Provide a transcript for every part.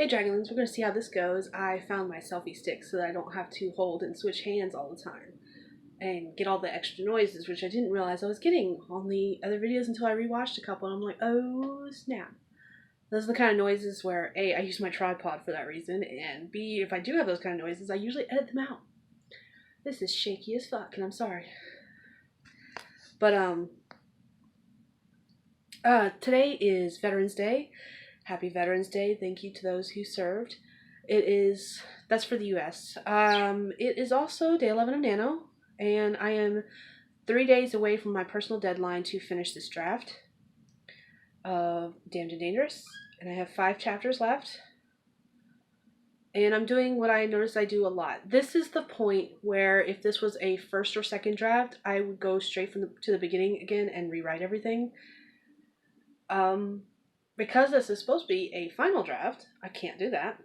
Hey Dragonlings, we're going to see how this goes. I found my selfie stick so that I don't have to hold and switch hands all the time and get all the extra noises, which I didn't realize I was getting on the other videos until I rewatched a couple, and I'm like, oh snap. Those are the kind of noises where A, I use my tripod for that reason, and B, if I do have those kind of noises, I usually edit them out. This is shaky as fuck, and I'm sorry. But, today is Veterans Day. Happy Veterans Day. Thank you to those who served. That's for the U.S. It is also day 11 of NaNo, and I am 3 days away from my personal deadline to finish this draft of Damned and Dangerous, and I have 5 chapters left. And I'm doing what I noticed I do a lot. This is the point where if this was a first or second draft, I would go straight to the beginning again and rewrite everything. Because this is supposed to be a final draft, I can't do that.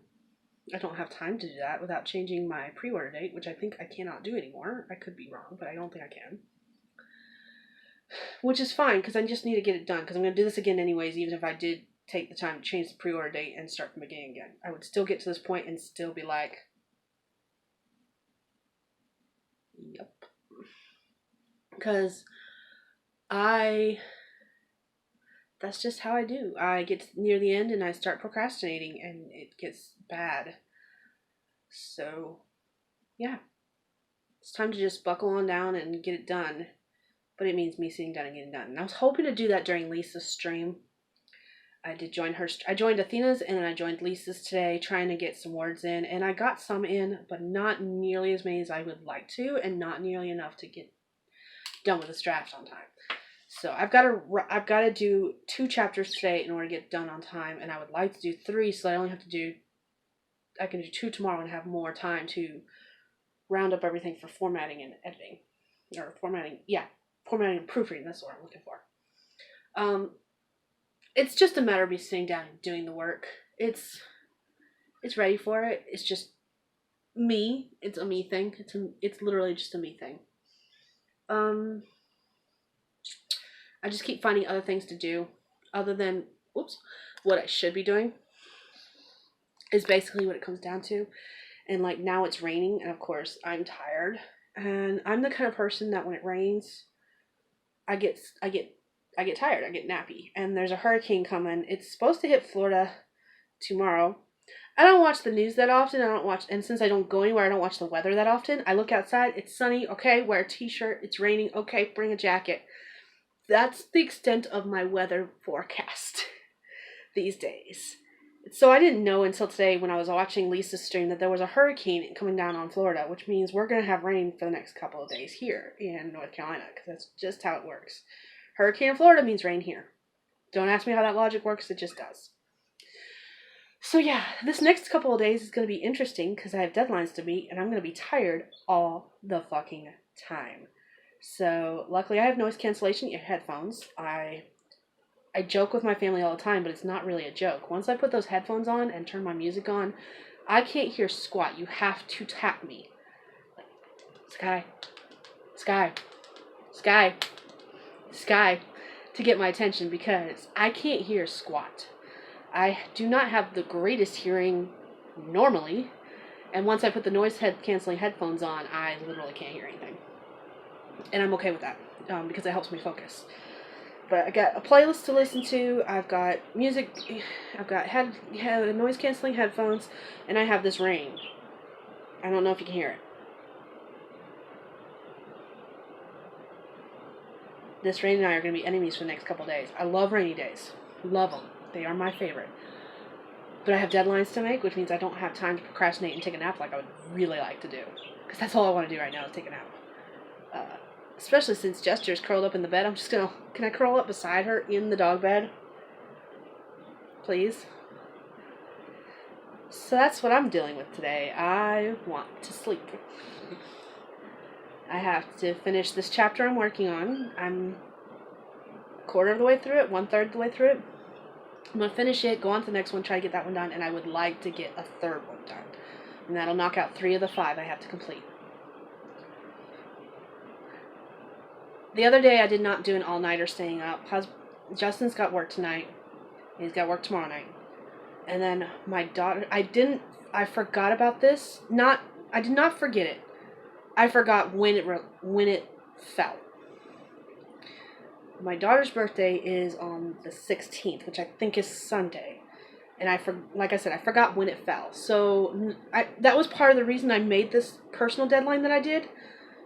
I don't have time to do that without changing my pre-order date, which I think I cannot do anymore. I could be wrong, but I don't think I can. Which is fine, because I just need to get it done, because I'm going to do this again anyways, even if I did take the time to change the pre-order date and start from the beginning again. I would still get to this point and still be like, yep. Because that's just how I do. I get near the end and I start procrastinating and it gets bad. So, yeah. It's time to just buckle on down and get it done. But it means me sitting down and getting done. And I was hoping to do that during Lisa's stream. I joined Athena's and then I joined Lisa's today, trying to get some words in. And I got some in, but not nearly as many as I would like to, and not nearly enough to get done with this draft on time. So I've got to do 2 chapters today in order to get done on time, and I would like to do 3, so I can do 2 tomorrow and have more time to round up everything for formatting and editing. Or formatting and proofreading, that's what I'm looking for. It's just a matter of me sitting down and doing the work. It's ready for it. It's just me. It's a me thing. It's literally just a me thing. I just keep finding other things to do other than, what I should be doing is basically what it comes down to. And like now it's raining, and of course I'm tired, and I'm the kind of person that when it rains, I get tired, I get nappy, and there's a hurricane coming. It's supposed to hit Florida tomorrow. I don't watch the news that often. And since I don't go anywhere, I don't watch the weather that often. I look outside, it's sunny, okay, wear a t-shirt. It's raining, okay, bring a jacket. That's the extent of my weather forecast these days. So I didn't know until today when I was watching Lisa's stream that there was a hurricane coming down on Florida, which means we're going to have rain for the next couple of days here in North Carolina, because that's just how it works. Hurricane in Florida means rain here. Don't ask me how that logic works, it just does. So yeah, this next couple of days is going to be interesting because I have deadlines to meet, and I'm going to be tired all the fucking time. So luckily I have noise cancellation headphones. I joke with my family all the time, but it's not really a joke. Once I put those headphones on and turn my music on, I can't hear squat. You have to tap me. Sky, sky, sky, sky, to get my attention, because I can't hear squat. I do not have the greatest hearing normally, and once I put the noise canceling headphones on, I literally can't hear anything. And I'm okay with that, because it helps me focus. But I got a playlist to listen to, I've got music, I've got noise canceling headphones, and I have this rain. I don't know if you can hear it. This rain and I are going to be enemies for the next couple of days. I love rainy days. Love them. They are my favorite. But I have deadlines to make, which means I don't have time to procrastinate and take a nap like I would really like to do. Because that's all I want to do right now is take a nap. Especially since Jester is curled up in the bed. Can I curl up beside her in the dog bed? Please? So that's what I'm dealing with today. I want to sleep. I have to finish this chapter I'm working on. I'm a quarter of the way through it, 1/3 of the way through it. I'm going to finish it, go on to the next one, try to get that one done, and I would like to get a 3rd one done. And that'll knock out 3 of the 5 I have to complete. The other day I did not do an all-nighter staying up. Justin's got work tonight. He's got work tomorrow night. And then my daughter, I forgot about this. I did not forget it. I forgot when it fell. My daughter's birthday is on the 16th, which I think is Sunday. And like I said, I forgot when it fell. So that was part of the reason I made this personal deadline that I did,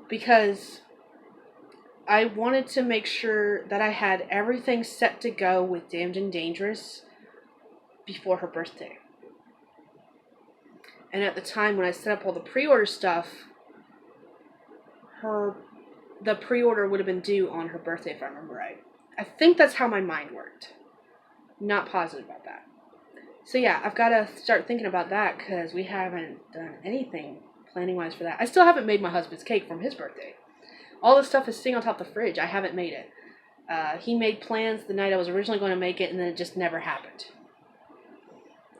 because I wanted to make sure that I had everything set to go with Damned and Dangerous before her birthday. And at the time when I set up all the pre-order stuff, the pre-order would have been due on her birthday, if I remember right. I think that's how my mind worked. Not positive about that. So yeah, I've got to start thinking about that, because we haven't done anything planning-wise for that. I still haven't made my husband's cake from his birthday. All this stuff is sitting on top of the fridge. I haven't made it. He made plans the night I was originally going to make it, and then it just never happened.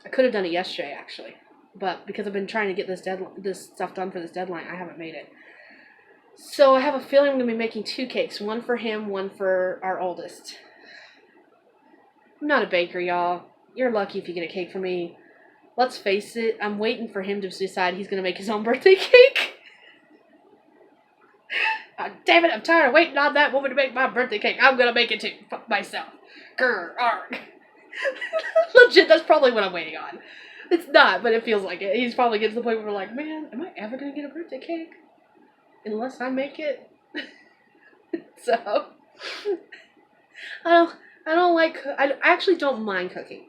I could have done it yesterday, actually. But because I've been trying to get this stuff done for this deadline, I haven't made it. So I have a feeling I'm going to be making 2 cakes. One for him, one for our oldest. I'm not a baker, y'all. You're lucky if you get a cake from me. Let's face it, I'm waiting for him to decide he's going to make his own birthday cake. Damn it, I'm tired of waiting on that woman to make my birthday cake. I'm going to make it too. Fuck myself. Grr, arg. Legit, that's probably what I'm waiting on. It's not, but it feels like it. He's probably getting to the point where we're like, man, am I ever going to get a birthday cake? Unless I make it. So, I actually don't mind cooking.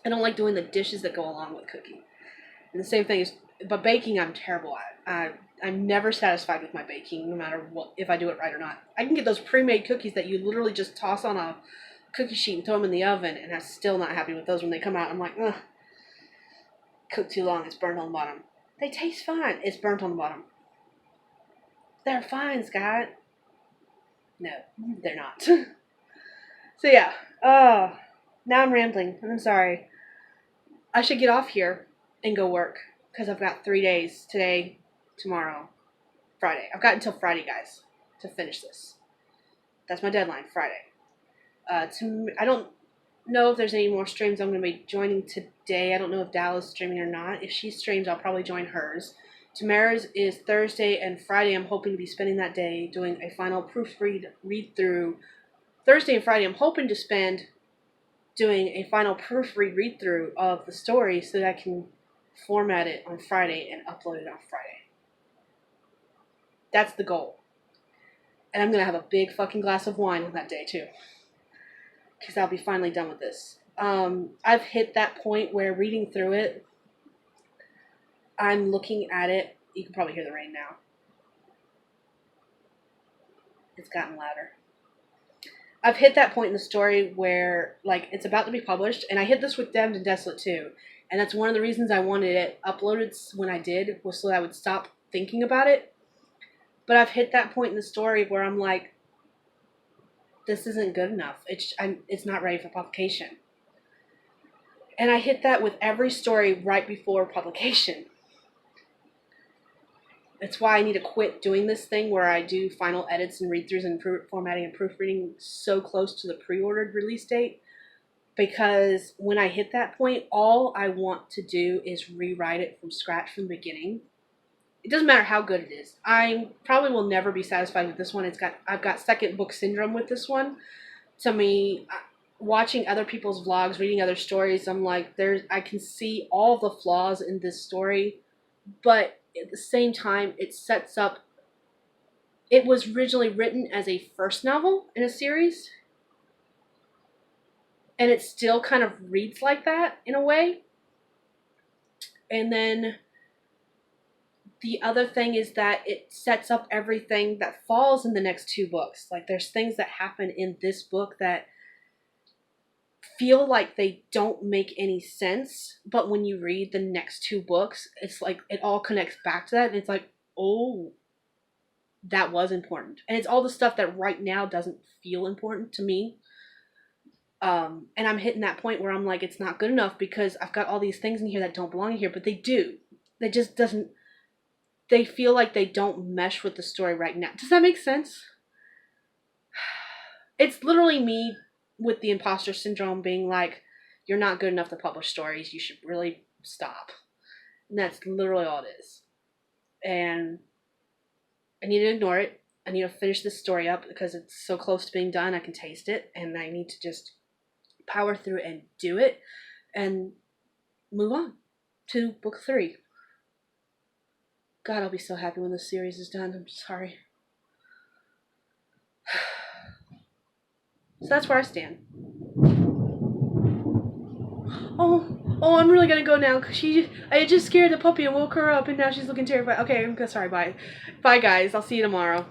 I don't like doing the dishes that go along with cooking. And the same thing is, but baking I'm terrible at. I'm never satisfied with my baking, no matter what, if I do it right or not. I can get those pre-made cookies that you literally just toss on a cookie sheet and throw them in the oven, and I'm still not happy with those when they come out. I'm like, ugh, cooked too long, it's burnt on the bottom. They taste fine, it's burnt on the bottom. They're fine, Scott. No, they're not. So yeah, now I'm rambling, I'm sorry. I should get off here and go work, because I've got 3 days, today, tomorrow, Friday. I've got until Friday, guys, to finish this. That's my deadline, Friday. I don't know if there's any more streams I'm going to be joining today. I don't know if Dallas is streaming or not. If she streams, I'll probably join hers. Tamara's is Thursday and Friday. I'm hoping to be spending that day doing a final read-through. Thursday and Friday, I'm hoping to spend doing a final read-through of the story so that I can format it on Friday and upload it on Friday. That's the goal. And I'm going to have a big fucking glass of wine on that day, too. Because I'll be finally done with this. I've hit that point where reading through it, I'm looking at it. You can probably hear the rain now. It's gotten louder. I've hit that point in the story where, like, it's about to be published. And I hit this with Damned and Desolate, too. And that's one of the reasons I wanted it uploaded when I did, was so that I would stop thinking about it. But I've hit that point in the story where I'm like, this isn't good enough. It's not ready for publication. And I hit that with every story right before publication. It's why I need to quit doing this thing where I do final edits and read-throughs and formatting and proofreading so close to the pre-ordered release date. Because when I hit that point, all I want to do is rewrite it from scratch from the beginning. It doesn't matter how good it is. I probably will never be satisfied with this one. I've got second book syndrome with this one. To me, watching other people's vlogs, reading other stories, I'm like, I can see all the flaws in this story, but at the same time, it sets up. It was originally written as a first novel in a series, and it still kind of reads like that in a way. And then the other thing is that it sets up everything that falls in the next 2 books. Like, there's things that happen in this book that feel like they don't make any sense, but when you read the next 2 books, it's like it all connects back to that, and it's like, oh, that was important. And it's all the stuff that right now doesn't feel important to me. And I'm hitting that point where I'm like, it's not good enough because I've got all these things in here that don't belong in here, but they do. They just doesn't. They feel like they don't mesh with the story right now. Does that make sense? It's literally me with the imposter syndrome being like, you're not good enough to publish stories. You should really stop. And that's literally all it is. And I need to ignore it. I need to finish this story up because it's so close to being done. I can taste it. And I need to just power through and do it and move on to book 3. God, I'll be so happy when this series is done. I'm sorry. So that's where I stand. Oh, I'm really gonna go now because I just scared the puppy and woke her up and now she's looking terrified. Okay, I'm sorry, bye. Bye guys, I'll see you tomorrow.